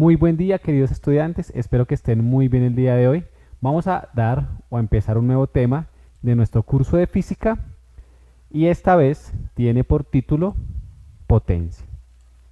Muy buen día, queridos estudiantes, espero que estén muy bien el día de hoy. Vamos a dar o a empezar un nuevo tema de nuestro curso de física y esta vez tiene por título potencia.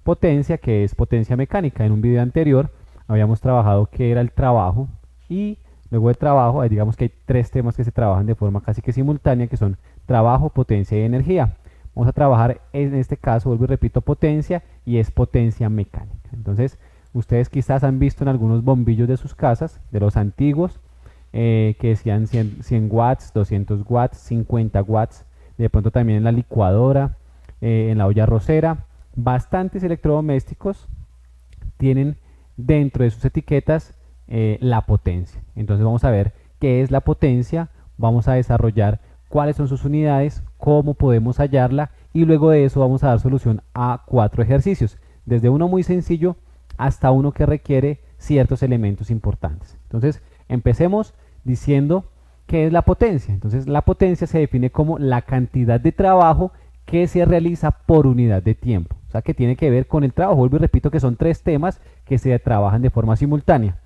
Potencia, que es potencia mecánica. En un video anterior habíamos trabajado qué era el trabajo y luego del trabajo, digamos que hay tres temas que se trabajan de forma casi que simultánea, que son trabajo, potencia y energía. Vamos a trabajar en este caso, vuelvo y repito, potencia, y es potencia mecánica. Entonces, ustedes quizás han visto en algunos bombillos de sus casas, de los antiguos, que decían 100 watts, 200 watts, 50 watts, de pronto también en la licuadora, en la olla arrocera. Bastantes electrodomésticos tienen dentro de sus etiquetas la potencia. Entonces vamos a ver qué es la potencia, vamos a desarrollar cuáles son sus unidades, cómo podemos hallarla y luego de eso vamos a dar solución a 4 ejercicios, desde uno muy sencillo hasta uno que requiere ciertos elementos importantes. Entonces empecemos diciendo qué es la potencia. Entonces la potencia se define como la cantidad de trabajo que se realiza por unidad de tiempo, o sea que tiene que ver con el trabajo. Vuelvo y repito que son 3 temas que se trabajan de forma simultánea.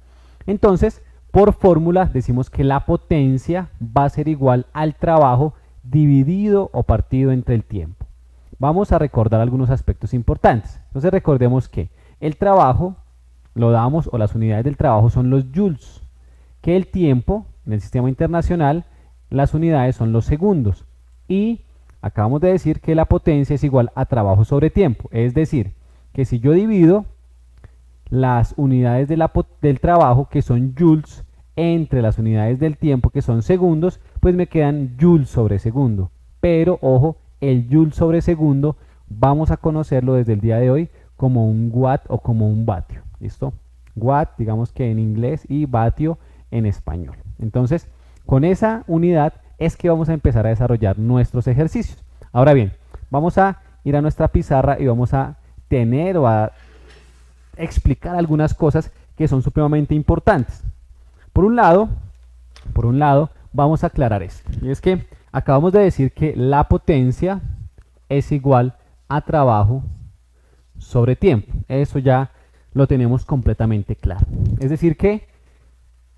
Entonces, por fórmula decimos que la potencia va a ser igual al trabajo dividido o partido entre el tiempo. Vamos a recordar algunos aspectos importantes. Entonces recordemos que el trabajo lo damos, o las unidades del trabajo son los joules, que el tiempo en el sistema internacional, las unidades son los segundos, y acabamos de decir que la potencia es igual a trabajo sobre tiempo, es decir, que si yo divido las unidades del trabajo, que son joules, entre las unidades del tiempo, que son segundos, pues me quedan joules sobre segundo. Pero, ojo, el joule sobre segundo vamos a conocerlo desde el día de hoy como un watt o como un vatio. ¿Listo? Watt, digamos que en inglés, y vatio en español. Entonces, con esa unidad es que vamos a empezar a desarrollar nuestros ejercicios. Ahora bien, vamos a ir a nuestra pizarra y vamos a tener o a explicar algunas cosas que son supremamente importantes. Por un lado, vamos a aclarar esto. Y es que acabamos de decir que la potencia es igual a trabajo sobre tiempo. Eso ya lo tenemos completamente claro. Es decir que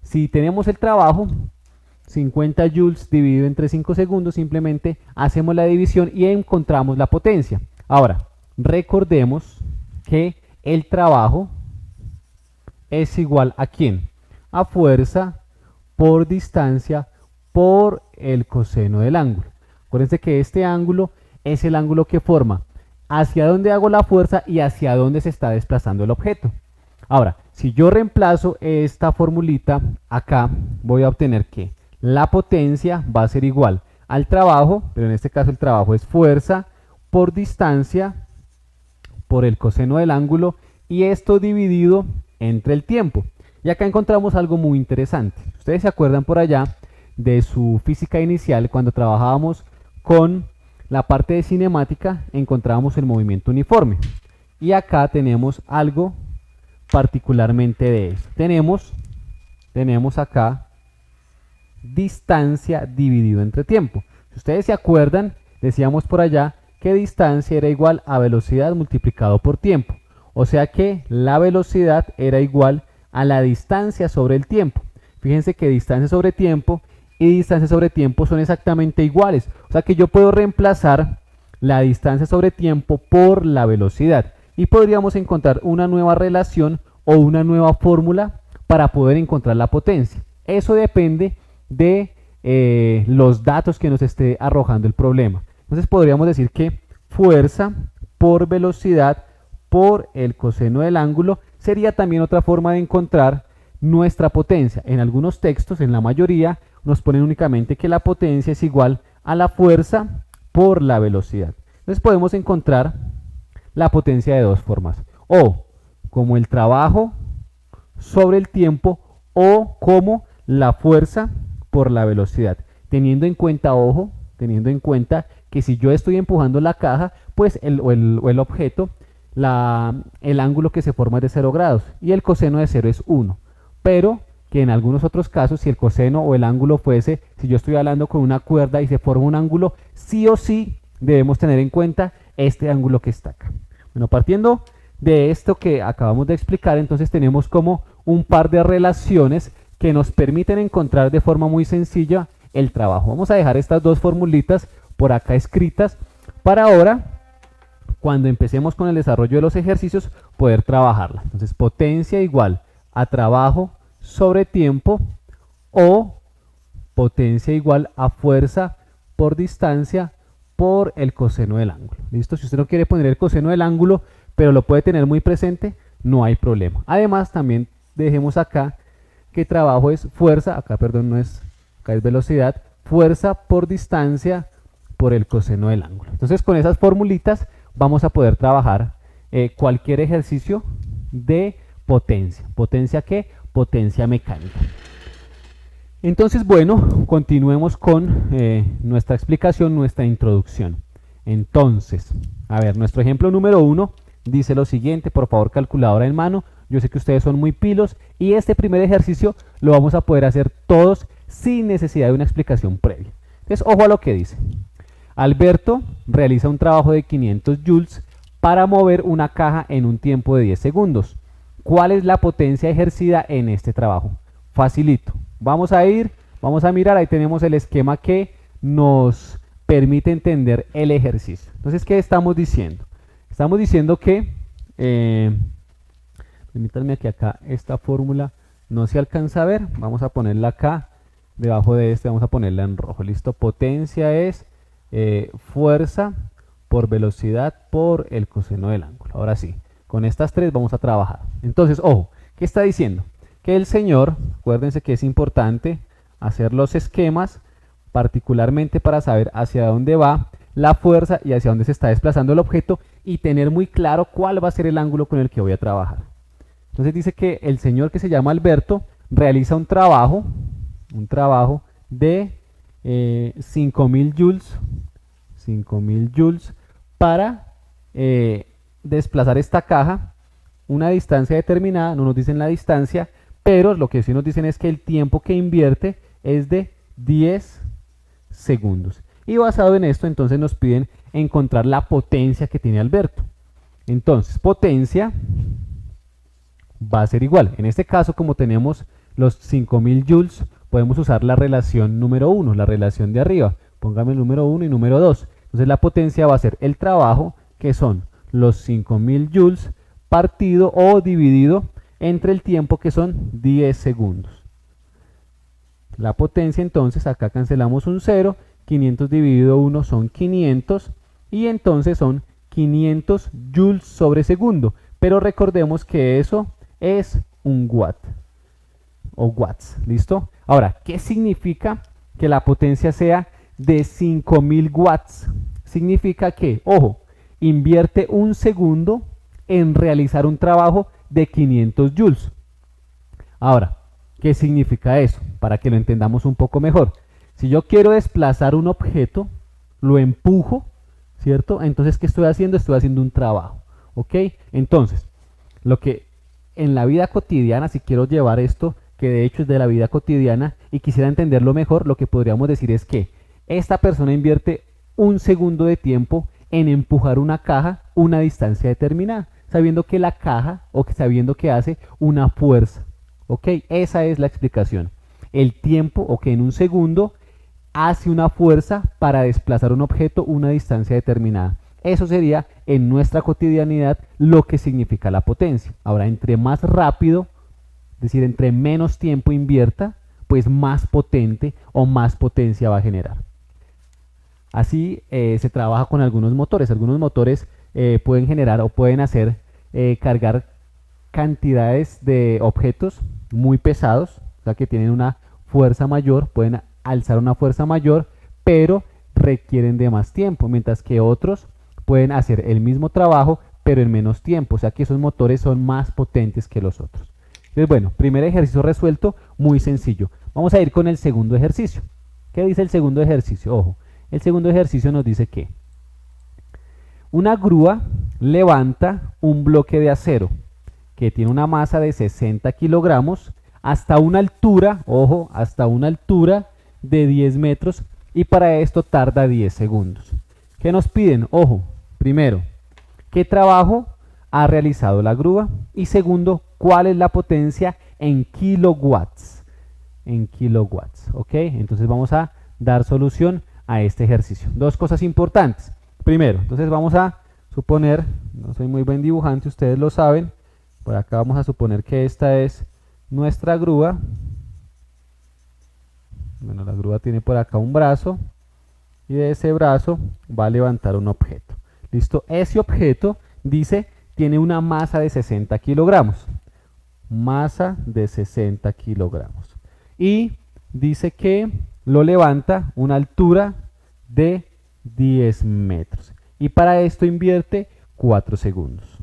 si tenemos el trabajo, 50 joules dividido entre 5 segundos, simplemente hacemos la división y encontramos la potencia. Ahora, recordemos que el trabajo es igual a ¿quién? A fuerza por distancia por el coseno del ángulo. Acuérdense que este ángulo es el ángulo que forma hacia dónde hago la fuerza y hacia dónde se está desplazando el objeto. Ahora, si yo reemplazo esta formulita acá, voy a obtener que la potencia va a ser igual al trabajo, pero en este caso el trabajo es fuerza por distancia por el coseno del ángulo, y esto dividido entre el tiempo. Y acá encontramos algo muy interesante. Ustedes se acuerdan por allá de su física inicial, cuando trabajábamos con la parte de cinemática, encontrábamos el movimiento uniforme. Y acá tenemos algo particularmente de eso. Tenemos acá distancia dividido entre tiempo. Si ustedes se acuerdan, decíamos por allá que distancia era igual a velocidad multiplicado por tiempo. O sea que la velocidad era igual a la distancia sobre el tiempo. Fíjense que distancia sobre tiempo y distancia sobre tiempo son exactamente iguales. O sea que yo puedo reemplazar la distancia sobre tiempo por la velocidad y podríamos encontrar una nueva relación o una nueva fórmula para poder encontrar la potencia. Eso depende de los datos que nos esté arrojando el problema. Entonces podríamos decir que fuerza por velocidad por el coseno del ángulo sería también otra forma de encontrar nuestra potencia. En algunos textos, en la mayoría, nos ponen únicamente que la potencia es igual a la fuerza por la velocidad. Entonces podemos encontrar la potencia de dos formas. O como el trabajo sobre el tiempo o como la fuerza por la velocidad. Teniendo en cuenta, ojo, teniendo en cuenta que si yo estoy empujando la caja, pues el objeto, el ángulo que se forma es de 0 grados y el coseno de 0 es 1. Pero que en algunos otros casos, si el coseno o el ángulo fuese, si yo estoy hablando con una cuerda y se forma un ángulo, sí o sí debemos tener en cuenta este ángulo que está acá. Bueno, partiendo de esto que acabamos de explicar, entonces tenemos como un par de relaciones que nos permiten encontrar de forma muy sencilla el trabajo. Vamos a dejar estas dos formulitas por acá escritas para ahora, cuando empecemos con el desarrollo de los ejercicios, poder trabajarla. Entonces, potencia igual a trabajo sobre tiempo o potencia igual a fuerza por distancia por el coseno del ángulo. ¿Listo? Si usted no quiere poner el coseno del ángulo, pero lo puede tener muy presente, no hay problema. Además, también dejemos acá que trabajo es fuerza, acá perdón, no es, acá es velocidad, fuerza por distancia por el coseno del ángulo. Entonces, con esas formulitas vamos a poder trabajar cualquier ejercicio de potencia. ¿Potencia qué? Potencia mecánica. Entonces, bueno, continuemos con nuestra explicación, nuestra introducción. Entonces, a ver, nuestro ejemplo número 1 dice lo siguiente, por favor, calculadora en mano. Yo sé que ustedes son muy pilos y este primer ejercicio lo vamos a poder hacer todos sin necesidad de una explicación previa. Entonces, ojo a lo que dice. Alberto realiza un trabajo de 500 joules para mover una caja en un tiempo de 10 segundos. ¿Cuál es la potencia ejercida en este trabajo? Facilito. Vamos a mirar, ahí tenemos el esquema que nos permite entender el ejercicio. Entonces, ¿qué estamos diciendo? Estamos diciendo que, permítanme que acá esta fórmula no se alcanza a ver, vamos a ponerla acá, debajo de este vamos a ponerla en rojo, listo, potencia es fuerza por velocidad por el coseno del ángulo. Ahora sí, con estas tres vamos a trabajar. Entonces, ojo, ¿qué está diciendo? Que el señor, acuérdense que es importante hacer los esquemas, particularmente para saber hacia dónde va la fuerza y hacia dónde se está desplazando el objeto y tener muy claro cuál va a ser el ángulo con el que voy a trabajar. Entonces dice que el señor que se llama Alberto realiza un trabajo de 5000 joules para desplazar esta caja una distancia determinada, no nos dicen la distancia, pero lo que sí nos dicen es que el tiempo que invierte es de 10 segundos. Y basado en esto, entonces nos piden encontrar la potencia que tiene Alberto. Entonces, potencia va a ser igual. En este caso, como tenemos los 5000 joules, podemos usar la relación número 1, la relación de arriba. Póngame el número 1 y número 2. Entonces, la potencia va a ser el trabajo, que son los 5000 joules partido o dividido entre el tiempo, que son 10 segundos. La potencia, entonces, acá cancelamos un 0, 500 dividido 1 son 500, y entonces son 500 joules sobre segundo. Pero recordemos que eso es un watt, o watts, ¿listo? Ahora, ¿qué significa que la potencia sea de 5000 watts? Significa que, ojo, invierte un segundo en realizar un trabajo de 500 joules. Ahora, ¿qué significa eso? Para que lo entendamos un poco mejor. Si yo quiero desplazar un objeto, lo empujo, ¿cierto? Entonces, ¿qué estoy haciendo? Estoy haciendo un trabajo, ¿ok? Entonces, lo que en la vida cotidiana, si quiero llevar esto, que de hecho es de la vida cotidiana, y quisiera entenderlo mejor, lo que podríamos decir es que esta persona invierte un segundo de tiempo en empujar una caja una distancia determinada, sabiendo que la caja, o que sabiendo que hace una fuerza. ¿Ok? Esa es la explicación. El tiempo, o que en un segundo hace una fuerza para desplazar un objeto una distancia determinada. Eso sería en nuestra cotidianidad lo que significa la potencia. Ahora, entre más rápido, es decir, entre menos tiempo invierta, pues más potente o más potencia va a generar. Así se trabaja con algunos motores. Algunos motores pueden generar o pueden hacer cargar cantidades de objetos muy pesados, o sea que tienen una fuerza mayor, pueden alzar una fuerza mayor, pero requieren de más tiempo, mientras que otros pueden hacer el mismo trabajo, pero en menos tiempo, o sea que esos motores son más potentes que los otros. Entonces, bueno, primer ejercicio resuelto, muy sencillo. Vamos a ir con el segundo ejercicio. ¿Qué dice el segundo ejercicio? Ojo, el segundo ejercicio nos dice que una grúa levanta un bloque de acero que tiene una masa de 60 kilogramos hasta una altura, ojo, hasta una altura de 10 metros y para esto tarda 10 segundos. ¿Qué nos piden? Ojo, primero, ¿qué trabajo ha realizado la grúa. Y segundo, cuál es la potencia en kilowatts. En kilowatts, ¿ok? Entonces vamos a dar solución a este ejercicio. Dos cosas importantes. Primero, entonces vamos a suponer, no soy muy buen dibujante, ustedes lo saben, por acá vamos a suponer que esta es nuestra grúa. Bueno, la grúa tiene por acá un brazo y de ese brazo va a levantar un objeto. ¿Listo? Ese objeto, dice, tiene una masa de 60 kilogramos. Masa de 60 kilogramos. Y dice que lo levanta a una altura de 10 metros. Y para esto invierte 4 segundos.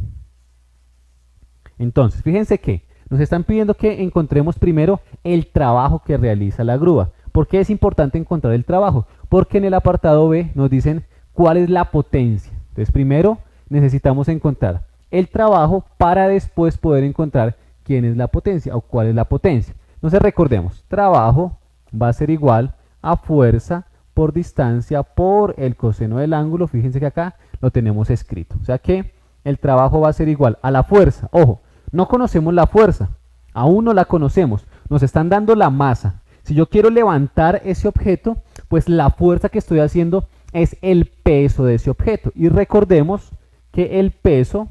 Entonces, fíjense que nos están pidiendo que encontremos primero el trabajo que realiza la grúa. ¿Por qué es importante encontrar el trabajo? Porque en el apartado B nos dicen cuál es la potencia. Entonces, primero necesitamos encontrar el trabajo para después poder encontrar quién es la potencia o cuál es la potencia. Entonces, recordemos, trabajo va a ser igual a fuerza por distancia por el coseno del ángulo. Fíjense que acá lo tenemos escrito. O sea que el trabajo va a ser igual a la fuerza. Ojo, no conocemos la fuerza, aún no la conocemos. Nos están dando la masa. Si yo quiero levantar ese objeto, pues la fuerza que estoy haciendo es el peso de ese objeto. Y recordemos que el peso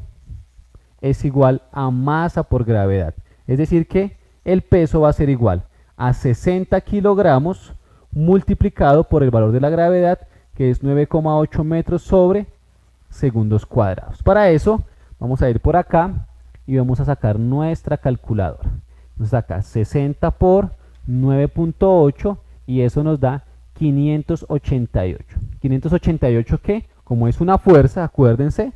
es igual a masa por gravedad. Es decir que el peso va a ser igual a 60 kilogramos multiplicado por el valor de la gravedad, que es 9,8 metros sobre segundos cuadrados. Para eso vamos a ir por acá y vamos a sacar nuestra calculadora. Nos saca 60 por 9.8 y eso nos da 588. 588 que, como es una fuerza, acuérdense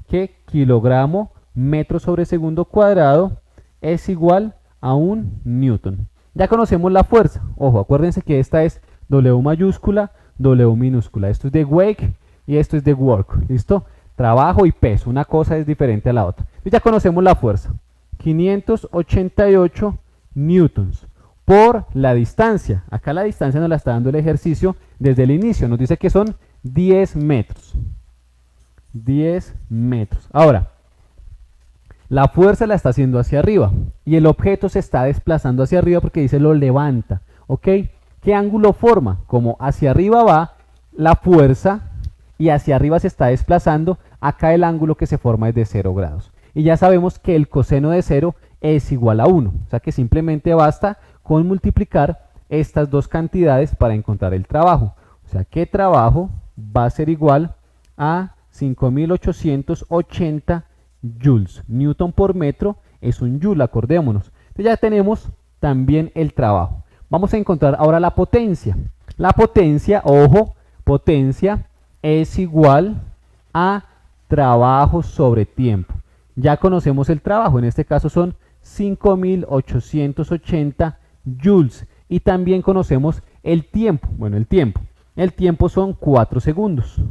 que kilogramo metro sobre segundo cuadrado es igual a un newton. Ya conocemos la fuerza. Ojo, acuérdense que esta es W mayúscula, W minúscula. Esto es de wake y esto es de work. ¿Listo? Trabajo y peso. Una cosa es diferente a la otra. Y ya conocemos la fuerza. 588 newtons por la distancia. Acá la distancia nos la está dando el ejercicio desde el inicio. Nos dice que son 10 metros. 10 metros. Ahora, la fuerza la está haciendo hacia arriba y el objeto se está desplazando hacia arriba porque dice lo levanta. ¿Ok? ¿Qué ángulo forma? Como hacia arriba va la fuerza y hacia arriba se está desplazando, acá el ángulo que se forma es de 0 grados. Y ya sabemos que el coseno de 0 es igual a 1. O sea que simplemente basta con multiplicar estas dos cantidades para encontrar el trabajo. O sea que trabajo va a ser igual a 5.880 joules. Newton por metro es un joule, acordémonos. Entonces ya tenemos también el trabajo. Vamos a encontrar ahora la potencia. La potencia, ojo, potencia es igual a trabajo sobre tiempo. Ya conocemos el trabajo, en este caso son 5.880 joules. Y también conocemos el tiempo. Bueno, el tiempo son 4 segundos.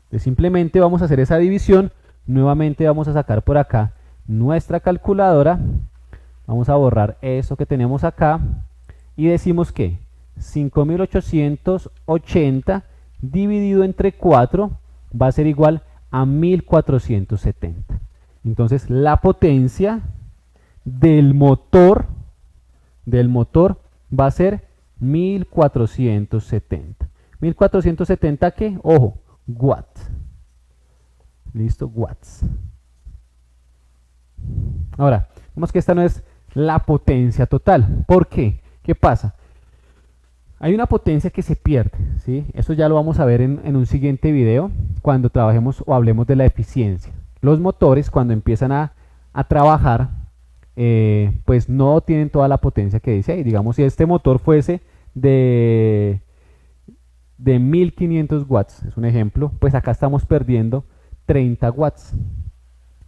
Entonces simplemente vamos a hacer esa división. Nuevamente vamos a sacar por acá nuestra calculadora. Vamos a borrar eso que tenemos acá. Y decimos que 5.880 dividido entre 4 va a ser igual a 1.470. Entonces la potencia del motor va a ser 1.470. ¿1.470 qué? Ojo, watts. Listo, watts. Ahora, vemos que esta no es la potencia total. ¿Por qué? ¿Qué pasa? Hay una potencia que se pierde, ¿sí? Eso ya lo vamos a ver en un siguiente video cuando trabajemos o hablemos de la eficiencia. Los motores cuando empiezan a trabajar, pues no tienen toda la potencia que dice ahí. Digamos, si este motor fuese de 1500 watts, es un ejemplo, pues acá estamos perdiendo 30 watts.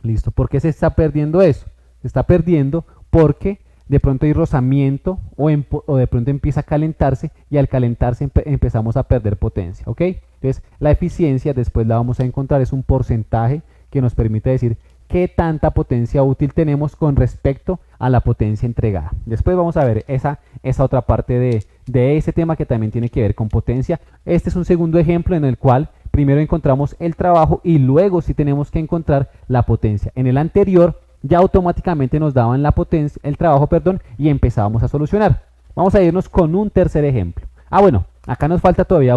¿Listo? ¿Por qué se está perdiendo eso? Se está perdiendo porque de pronto hay rozamiento o de pronto empieza a calentarse y al calentarse empezamos a perder potencia, ¿ok? Entonces la eficiencia después la vamos a encontrar, es un porcentaje que nos permite decir qué tanta potencia útil tenemos con respecto a la potencia entregada. Después vamos a ver esa otra parte de ese tema que también tiene que ver con potencia. Este es un segundo ejemplo en el cual primero encontramos el trabajo y luego sí tenemos que encontrar la potencia. En el anterior ya automáticamente nos daban la potencia, el trabajo, perdón, y empezábamos a solucionar. Vamos a irnos con un tercer ejemplo. Bueno, acá nos falta todavía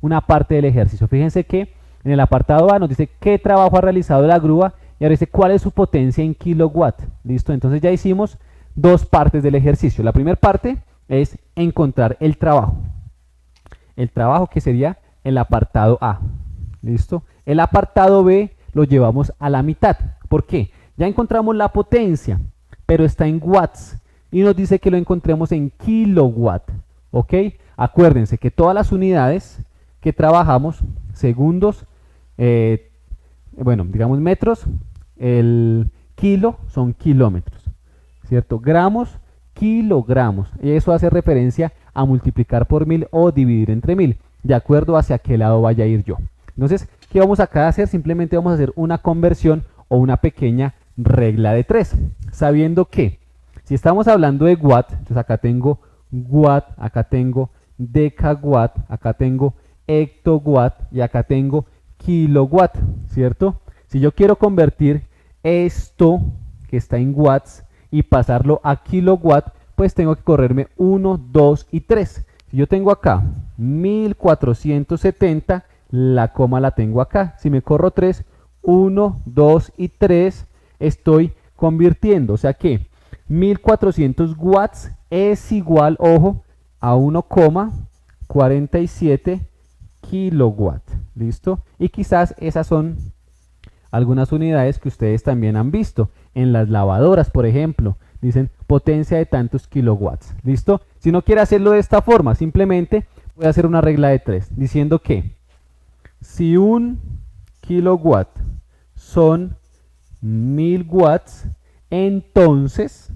una parte del ejercicio. Fíjense que en el apartado A nos dice qué trabajo ha realizado la grúa y ahora dice cuál es su potencia en kilowatt. ¿Listo? Entonces ya hicimos dos partes del ejercicio. La primera parte es encontrar el trabajo. El trabajo que sería el apartado A. ¿Listo? El apartado B lo llevamos a la mitad. ¿Por qué? Ya encontramos la potencia, pero está en watts y nos dice que lo encontremos en kilowatt. ¿Ok? Acuérdense que todas las unidades que trabajamos, segundos, bueno, digamos metros, el kilo son kilómetros, ¿cierto? Gramos, kilogramos. Y eso hace referencia a multiplicar por 1000 o dividir entre 1000, de acuerdo hacia qué lado vaya a ir yo. Entonces, ¿qué vamos acá a hacer? Simplemente vamos a hacer una conversión o una pequeña regla de 3, sabiendo que si estamos hablando de watt, entonces acá tengo watt, acá tengo decawatt, acá tengo hectowatt y acá tengo kilowatt, ¿cierto? Si yo quiero convertir esto que está en watts y pasarlo a kilowatt, pues tengo que correrme 1, 2 y 3. Si yo tengo acá 1470, la coma la tengo acá. Si me corro 3, 1, 2 y 3, estoy convirtiendo. O sea que 1400 watts es igual, ojo, a 1,47 kilowatt. ¿Listo? Y quizás esas son algunas unidades que ustedes también han visto en las lavadoras, por ejemplo. Dicen potencia de tantos kilowatts. ¿Listo? Si no quiere hacerlo de esta forma, simplemente voy a hacer una regla de 3 diciendo que si un kilowatt son 1000 watts, entonces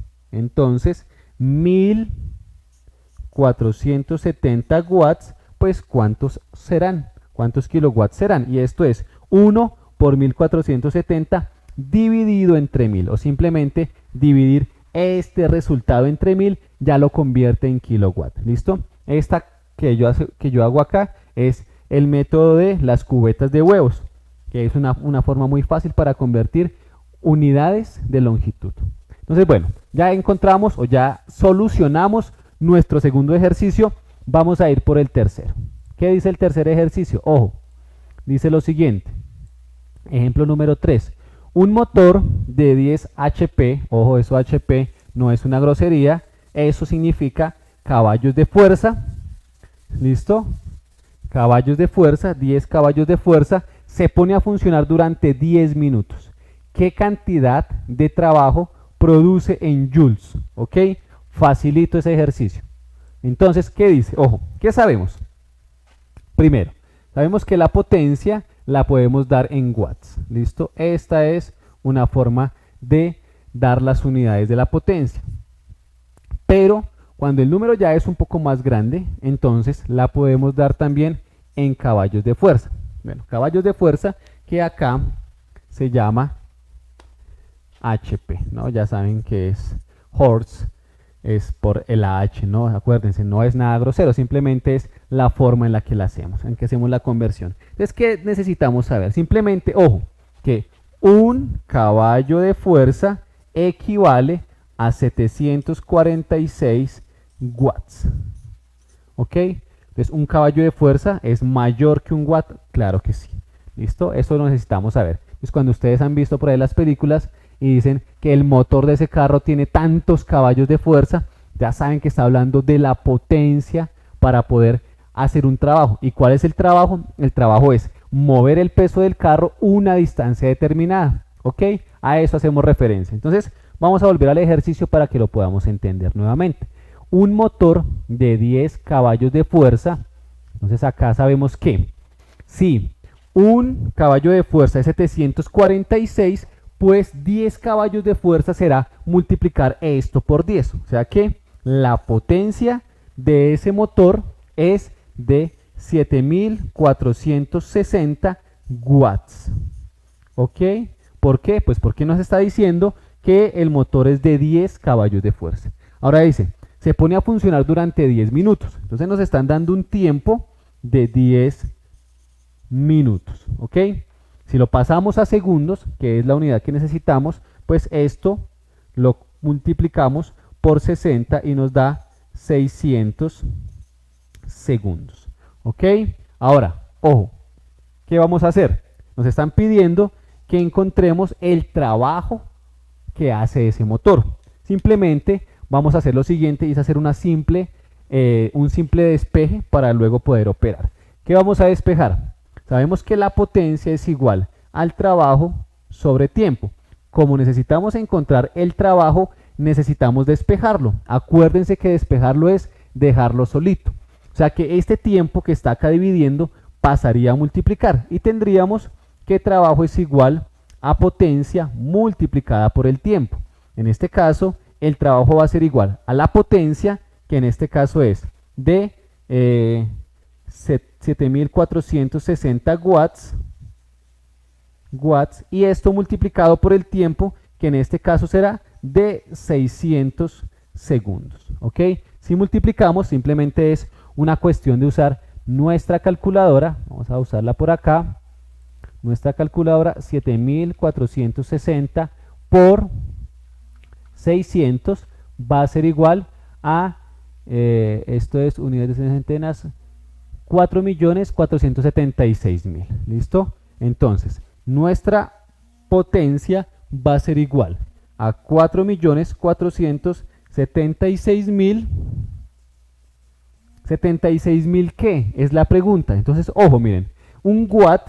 1470 watts, pues ¿cuántos serán? ¿Cuántos kilowatts serán? Y esto es 1 por 1470 dividido entre 1000, o simplemente dividir este resultado entre 1000 ya lo convierte en kilowatt. ¿Listo? Esta que yo hago acá es el método de las cubetas de huevos, que es una forma muy fácil para convertir unidades de longitud. Entonces, bueno, ya encontramos o ya solucionamos nuestro segundo ejercicio. Vamos a ir por el tercero. ¿Qué dice el tercer ejercicio? Ojo, dice lo siguiente. Ejemplo número 3. Un motor de 10 HP, ojo, eso HP no es una grosería, eso significa caballos de fuerza. ¿Listo? Caballos de fuerza, 10 caballos de fuerza, se pone a funcionar durante 10 minutos. ¿Qué cantidad de trabajo produce en joules? ¿Ok? Facilito ese ejercicio. Entonces, ¿qué dice? Ojo, ¿qué sabemos? Primero, sabemos que la potencia la podemos dar en watts. ¿Listo? Esta es una forma de dar las unidades de la potencia. Pero cuando el número ya es un poco más grande, entonces la podemos dar también en caballos de fuerza. Bueno, caballos de fuerza que acá se llama HP, ¿no? Ya saben que es horse, es por el AH, ¿no? Acuérdense, no es nada grosero, simplemente es la forma en la que la hacemos, en que hacemos la conversión. Entonces, ¿qué necesitamos saber? Simplemente, ojo, que un caballo de fuerza equivale a 746 watts. ¿Ok? Entonces, ¿un caballo de fuerza es mayor que un watt? Claro que sí. ¿Listo? Eso lo necesitamos saber. Pues cuando ustedes han visto por ahí las películas y dicen que el motor de ese carro tiene tantos caballos de fuerza, ya saben que está hablando de la potencia para poder hacer un trabajo. ¿Y cuál es el trabajo? El trabajo es mover el peso del carro una distancia determinada. ¿Ok? A eso hacemos referencia. Entonces, vamos a volver al ejercicio para que lo podamos entender nuevamente. Un motor de 10 caballos de fuerza, entonces acá sabemos que si un caballo de fuerza es 746, pues 10 caballos de fuerza será multiplicar esto por 10. O sea que la potencia de ese motor es de 7460 watts. ¿Ok? ¿Por qué? Pues porque nos está diciendo que el motor es de 10 caballos de fuerza. Ahora dice, se pone a funcionar durante 10 minutos. Entonces nos están dando un tiempo de 10 minutos, ¿ok? Si lo pasamos a segundos, que es la unidad que necesitamos, pues esto lo multiplicamos por 60 y nos da 600 segundos, ¿ok? Ahora, ojo, ¿qué vamos a hacer? Nos están pidiendo que encontremos el trabajo que hace ese motor. Simplemente vamos a hacer lo siguiente y es hacer un simple despeje para luego poder operar. ¿Qué vamos a despejar? Sabemos que la potencia es igual al trabajo sobre tiempo. Como necesitamos encontrar el trabajo, necesitamos despejarlo. Acuérdense que despejarlo es dejarlo solito. O sea que este tiempo que está acá dividiendo pasaría a multiplicar y tendríamos que trabajo es igual a potencia multiplicada por el tiempo. En este caso, el trabajo va a ser igual a la potencia, que en este caso es de 7460 watts, y esto multiplicado por el tiempo, que en este caso será de 600 segundos. ¿Ok? Si multiplicamos, simplemente es una cuestión de usar nuestra calculadora. Vamos a usarla por acá. Nuestra calculadora, 7460 por 600 va a ser igual a, esto es unidades de centenas, 4.476.000. ¿Listo? Entonces, nuestra potencia va a ser igual a 4.476.000. ¿76.000 qué? Es la pregunta. Entonces, ojo, miren, un watt,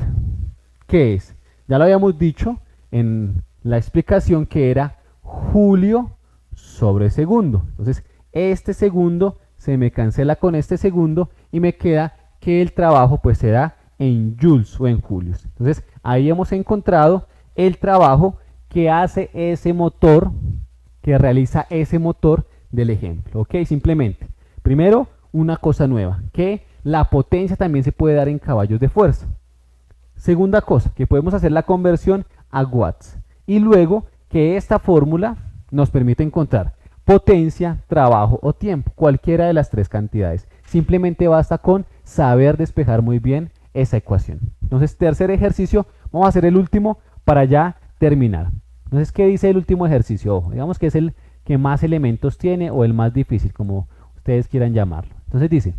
¿qué es? Ya lo habíamos dicho en la explicación que era julio sobre segundo. Entonces, este segundo se me cancela con este segundo y me queda que el trabajo pues será en joules o en julios. Entonces, ahí hemos encontrado el trabajo que hace ese motor, que realiza ese motor del ejemplo. ¿Ok? Simplemente, primero, una cosa nueva, que la potencia también se puede dar en caballos de fuerza. Segunda cosa, que podemos hacer la conversión a watts. Y luego que esta fórmula nos permite encontrar potencia, trabajo o tiempo, cualquiera de las tres cantidades. Simplemente basta con saber despejar muy bien esa ecuación. Entonces, tercer ejercicio, vamos a hacer el último para ya terminar. Entonces, ¿qué dice el último ejercicio? Ojo, digamos que es el que más elementos tiene o el más difícil, como ustedes quieran llamarlo. Entonces dice,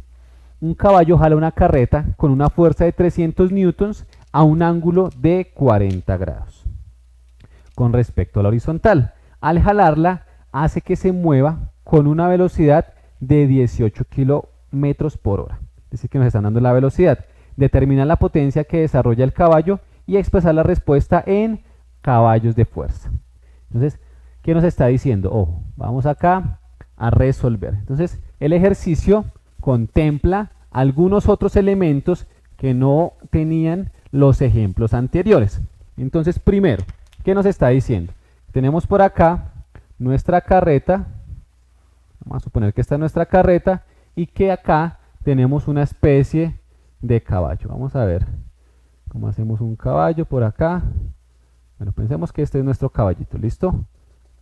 un caballo jala una carreta con una fuerza de 300 newtons a un ángulo de 40 grados. Con respecto a la horizontal, al jalarla hace que se mueva con una velocidad de 18 kilómetros por hora. Es decir, que nos están dando la velocidad. Determinar la potencia que desarrolla el caballo y expresar la respuesta en caballos de fuerza. Entonces, ¿qué nos está diciendo? Ojo, vamos acá a resolver. Entonces, el ejercicio contempla algunos otros elementos que no tenían los ejemplos anteriores. Entonces, primero, ¿qué nos está diciendo? Tenemos por acá nuestra carreta, vamos a suponer que esta es nuestra carreta, y que acá tenemos una especie de caballo. Vamos a ver cómo hacemos un caballo por acá. Bueno, pensemos que este es nuestro caballito, ¿listo?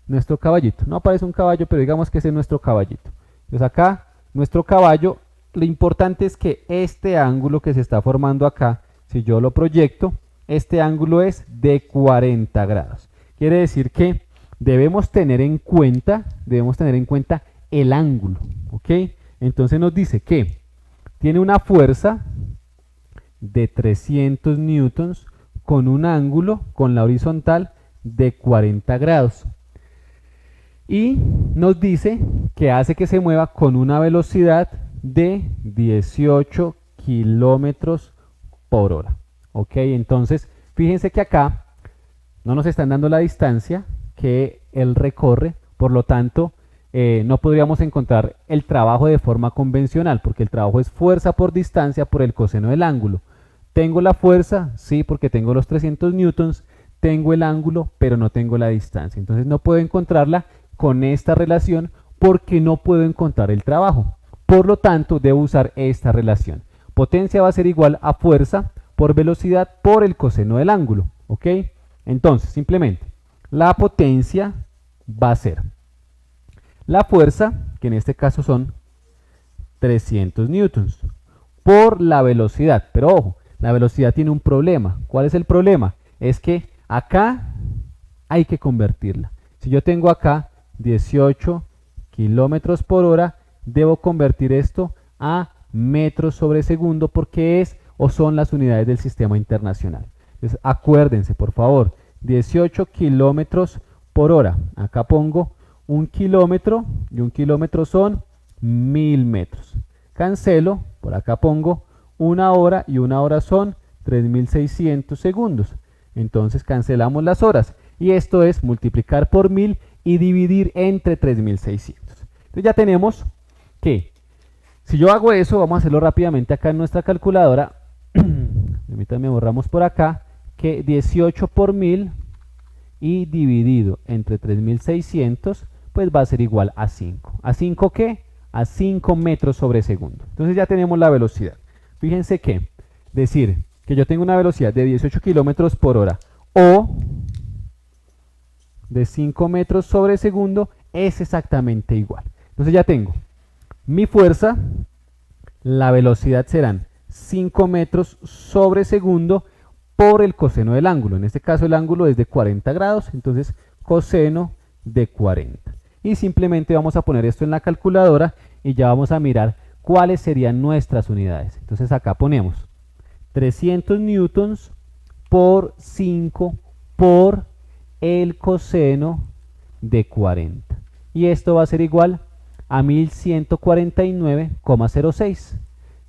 Nuestro caballito, no aparece un caballo, pero digamos que ese es nuestro caballito. Entonces acá, nuestro caballo, lo importante es que este ángulo que se está formando acá, si yo lo proyecto, este ángulo es de 40 grados. Quiere decir que debemos tener en cuenta el ángulo, ¿ok? Entonces nos dice que tiene una fuerza de 300 newtons con un ángulo, con la horizontal, de 40 grados. Y nos dice que hace que se mueva con una velocidad de 18 kilómetros por hora. Ok, entonces fíjense que acá no nos están dando la distancia que él recorre, por lo tanto no podríamos encontrar el trabajo de forma convencional, porque el trabajo es fuerza por distancia por el coseno del ángulo. ¿Tengo la fuerza? Sí, porque tengo los 300 newtons, tengo el ángulo, pero no tengo la distancia. Entonces no puedo encontrarla con esta relación porque no puedo encontrar el trabajo. Por lo tanto, debo usar esta relación. Potencia va a ser igual a fuerza por velocidad por el coseno del ángulo. ¿Ok? Entonces, simplemente, la potencia va a ser la fuerza, que en este caso son 300 newtons, por la velocidad. Pero ojo, La velocidad tiene un problema. ¿Cuál es el problema? Es que acá hay que convertirla. Si yo tengo acá 18 kilómetros por hora, debo convertir esto a metros sobre segundo porque es o son las unidades del sistema internacional. Entonces, acuérdense, por favor, 18 kilómetros por hora. Acá pongo 1 kilómetro y 1 kilómetro son 1000 metros. Cancelo, por acá pongo 1 hora y 1 hora son 3600 segundos. Entonces cancelamos las horas y esto es multiplicar por 1000 y dividir entre 3600. Entonces ya tenemos que, si yo hago eso, vamos a hacerlo rápidamente acá en nuestra calculadora. Permítanme, borramos por acá, que 18 por 1000 y dividido entre 3600, pues va a ser igual a 5. ¿A 5 qué? A 5 metros sobre segundo. Entonces ya tenemos la velocidad. Fíjense que decir que yo tengo una velocidad de 18 kilómetros por hora o de 5 metros sobre segundo es exactamente igual. Entonces ya tengo mi fuerza, la velocidad serán 5 metros sobre segundo por el coseno del ángulo. En este caso el ángulo es de 40 grados, entonces coseno de 40. Y simplemente vamos a poner esto en la calculadora y ya vamos a mirar cuáles serían nuestras unidades. Entonces acá ponemos 300 newtons por 5 por el coseno de 40. Y esto va a ser igual a 1149,06.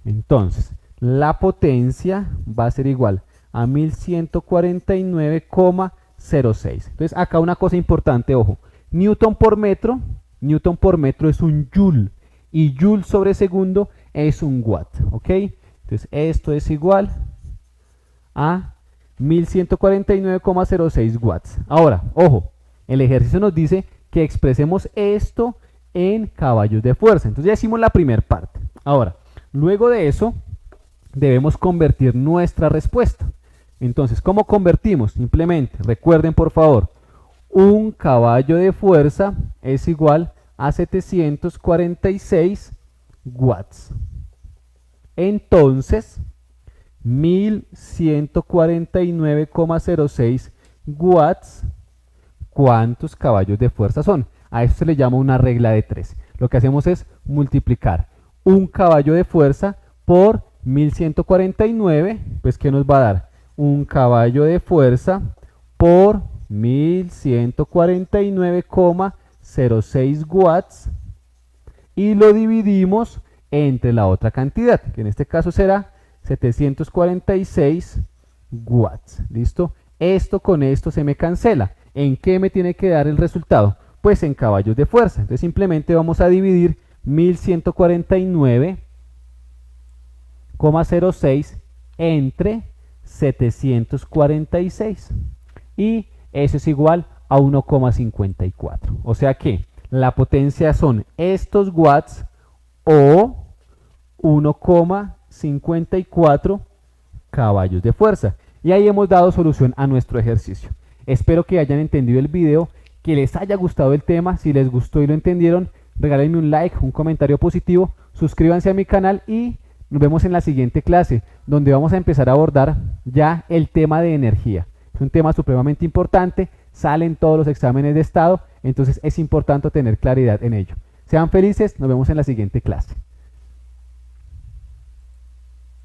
Entonces, la potencia va a ser igual a 1149,06. Entonces, acá una cosa importante, ojo. Newton por metro es un joule. Y joule sobre segundo es un watt. ¿Ok? Entonces, esto es igual a 1149,06 watts. Ahora, ojo, el ejercicio nos dice que expresemos esto en caballos de fuerza. Entonces ya hicimos la primera parte. Ahora, luego de eso, debemos convertir nuestra respuesta. Entonces, ¿cómo convertimos? Simplemente, recuerden por favor, un caballo de fuerza es igual a 746 watts. Entonces, 1149,06 watts, ¿cuántos caballos de fuerza son? A esto se le llama una regla de 3. Lo que hacemos es multiplicar un caballo de fuerza por 1149, pues ¿qué nos va a dar? Un caballo de fuerza por 1149,06 watts y lo dividimos entre la otra cantidad, que en este caso será 746 watts. ¿Listo? Esto con esto se me cancela. ¿En qué me tiene que dar el resultado? Pues en caballos de fuerza. Entonces simplemente vamos a dividir 1149,06 entre 746. Y eso es igual a 1,54. O sea que la potencia son estos watts o 1,54 caballos de fuerza. Y ahí hemos dado solución a nuestro ejercicio. Espero que hayan entendido el video, que les haya gustado el tema. Si les gustó y lo entendieron, regálenme un like, un comentario positivo, suscríbanse a mi canal y nos vemos en la siguiente clase, donde vamos a empezar a abordar ya el tema de energía. Es un tema supremamente importante, sale en todos los exámenes de estado, entonces es importante tener claridad en ello. Sean felices, nos vemos en la siguiente clase.